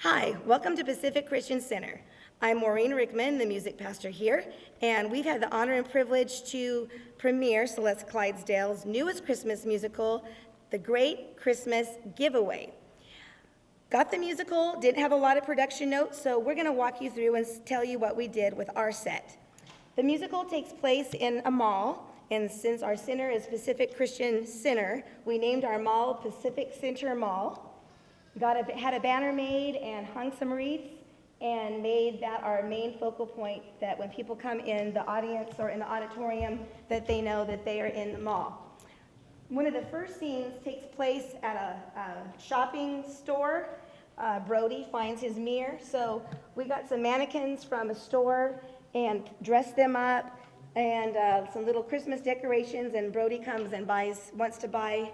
Hi, welcome to Pacific Christian Center. I'm Maureen Rickman, the music pastor here, and we've had the honor and privilege to premiere Celeste Clydesdale's newest Christmas musical, The Great Christmas Giveaway. Got the musical, didn't have a lot of production notes, so we're going to walk you through and tell you what we did with our set. The musical takes place in a mall, and since our center is Pacific Christian Center, we named our mall Pacific Center Mall. Had a banner made and hung some wreaths and made that our main focal point, that when people come in the audience or in the auditorium, that they know that they are in the mall. One of the first scenes takes place at a shopping store. Brody finds his mirror, so we got some mannequins from a store and dressed them up, and some little Christmas decorations, and Brody comes and wants to buy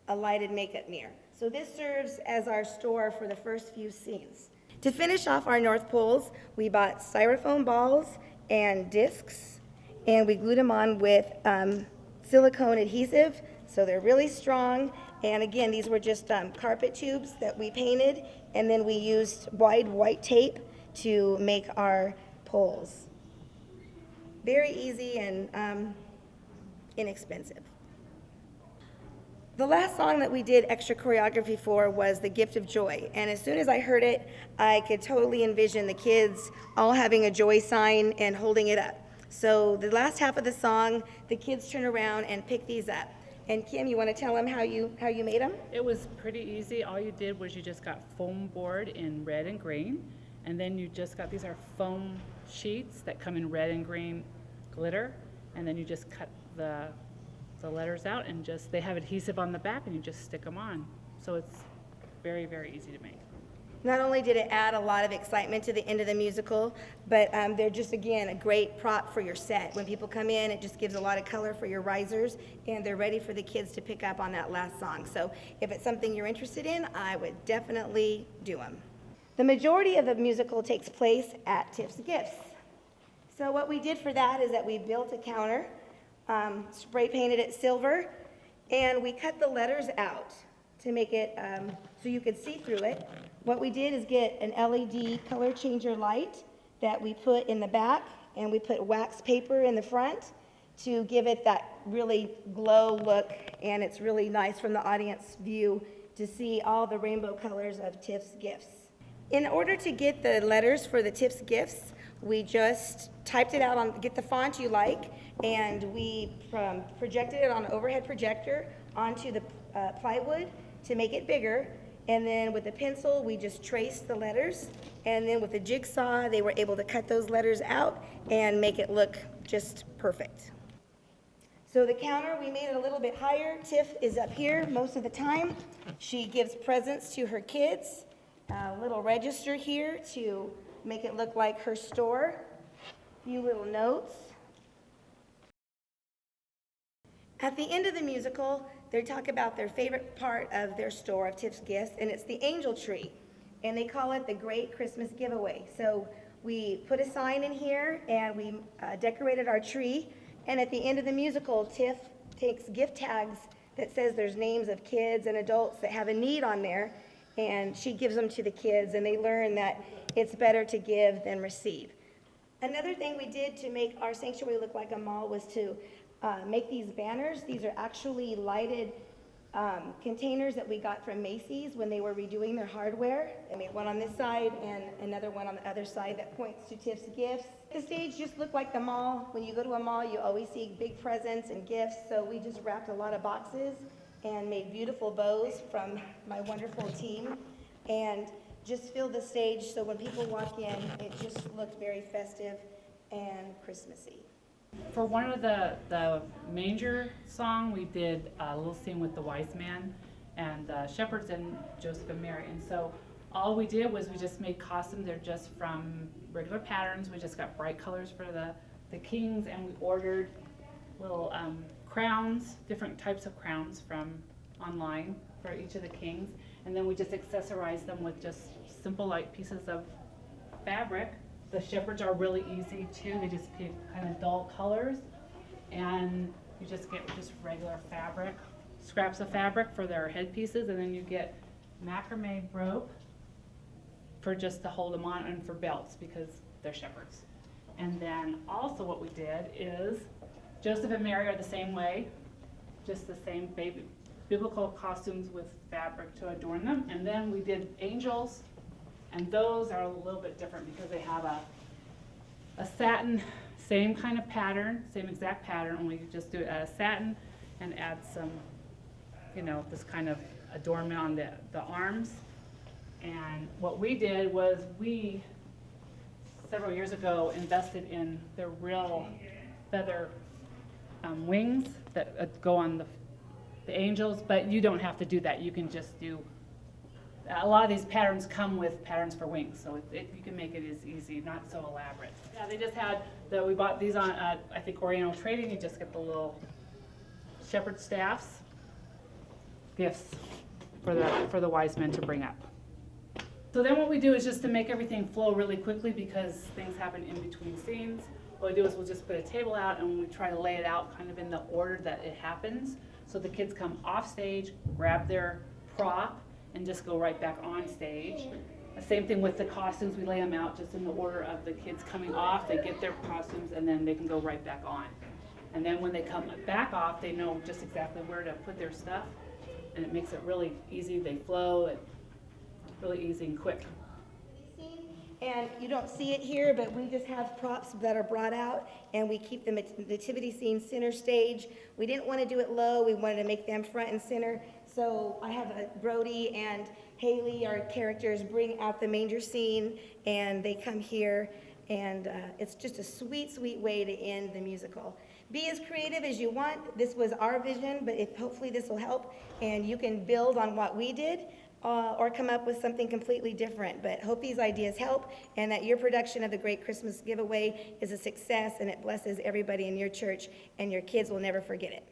a lighted makeup mirror. So this serves as our store for the first few scenes. To finish off our North Poles, we bought styrofoam balls and discs, and we glued them on with silicone adhesive, so they're really strong. And again, these were just carpet tubes that we painted, and then we used wide white tape to make our poles. Very easy and inexpensive. The last song that we did extra choreography for was The Gift of Joy, and as soon as I heard it, I could totally envision the kids all having a joy sign and holding it up. So the last half of the song, the kids turn around and pick these up. And Kim, you want to tell them how you made them? It was pretty easy. All you did was you just got foam board in red and green, and then you just got, these are foam sheets that come in red and green glitter, and then you just cut the letters out, and just, they have adhesive on the back, and you just stick them on. So it's very, very easy to make. Not only did it add a lot of excitement to the end of the musical, but they're just, again, a great prop for your set. When people come in, it just gives a lot of color for your risers, and they're ready for the kids to pick up on that last song. So if it's something you're interested in, I would definitely do them. The majority of the musical takes place at Tiff's Gifts. So what we did for that is that we built a counter, spray painted it silver, and we cut the letters out to make it so you could see through it. What we did is get an LED color changer light that we put in the back, and we put wax paper in the front to give it that really glow look, and it's really nice from the audience view to see all the rainbow colors of Tiff's Gifts. In order to get the letters for the Tiff's Gifts, we just typed it out get the font you like, and we projected it on an overhead projector onto the plywood to make it bigger. And then with a pencil, we just traced the letters. And then with a jigsaw, they were able to cut those letters out and make it look just perfect. So the counter, we made it a little bit higher. Tiff is up here most of the time. She gives presents to her kids. A little register here to make it look like her store. A few little notes. At the end of the musical, they talk about their favorite part of their store of Tiff's Gifts, and it's the angel tree, and they call it the Great Christmas Giveaway. So we put a sign in here, and we decorated our tree, and at the end of the musical, Tiff takes gift tags that says there's names of kids and adults that have a need on there, and she gives them to the kids, and they learn that it's better to give than receive. Another thing we did to make our sanctuary look like a mall was to make these banners. These are actually lighted containers that we got from Macy's when they were redoing their hardware. They made one on this side and another one on the other side that points to Tiff's Gifts. The stage just looked like the mall. When you go to a mall, you always see big presents and gifts, so we just wrapped a lot of boxes and made beautiful bows from my wonderful team, and just filled the stage so when people walk in, it just looked very festive and Christmassy. For one of the manger song, we did a little scene with the wise man and the shepherds and Joseph and Mary. And so all we did was we just made costumes. They're just from regular patterns. We just got bright colors for the kings, and we ordered little crowns, different types of crowns from online for each of the kings. And then we just accessorized them with just simple light pieces of fabric. The shepherds are really easy too. They just pick kind of dull colors, and you just get just regular fabric, scraps of fabric for their headpieces, and then you get macrame rope for just to hold them on and for belts because they're shepherds. And then also what we did is Joseph and Mary are the same way, just the same biblical costumes with fabric to adorn them. And then we did angels, and those are a little bit different because they have a satin, same kind of pattern, same exact pattern, only you just do it out of satin and add some, this kind of adornment on the arms. And what we did was we, several years ago, invested in the real feather wings that go on the angels, but you don't have to do that. You can just do, a lot of these patterns come with patterns for wings, so you can make it as easy, not so elaborate. Yeah, they just had, we bought these on, I think, Oriental Trading. You just get the little shepherd staffs, gifts for the wise men to bring up. So then what we do is just to make everything flow really quickly because things happen in between scenes. What we do is we'll just put a table out and we try to lay it out kind of in the order that it happens. So the kids come off stage, grab their prop, and just go right back on stage. The same thing with the costumes, we lay them out just in the order of the kids coming off. They get their costumes and then they can go right back on. And then when they come back off, they know just exactly where to put their stuff. And it makes it really easy. They flow, and really easy and quick. And you don't see it here, but we just have props that are brought out, and we keep the nativity scene center stage. We didn't want to do it low. We wanted to make them front and center. So I have Brody and Haley, our characters, bring out the manger scene, and they come here, and it's just a sweet, sweet way to end the musical. Be as creative as you want. This was our vision, but hopefully this will help, and you can build on what we did. Or come up with something completely different. But hope these ideas help and that your production of the Great Christmas Giveaway is a success and it blesses everybody in your church and your kids will never forget it.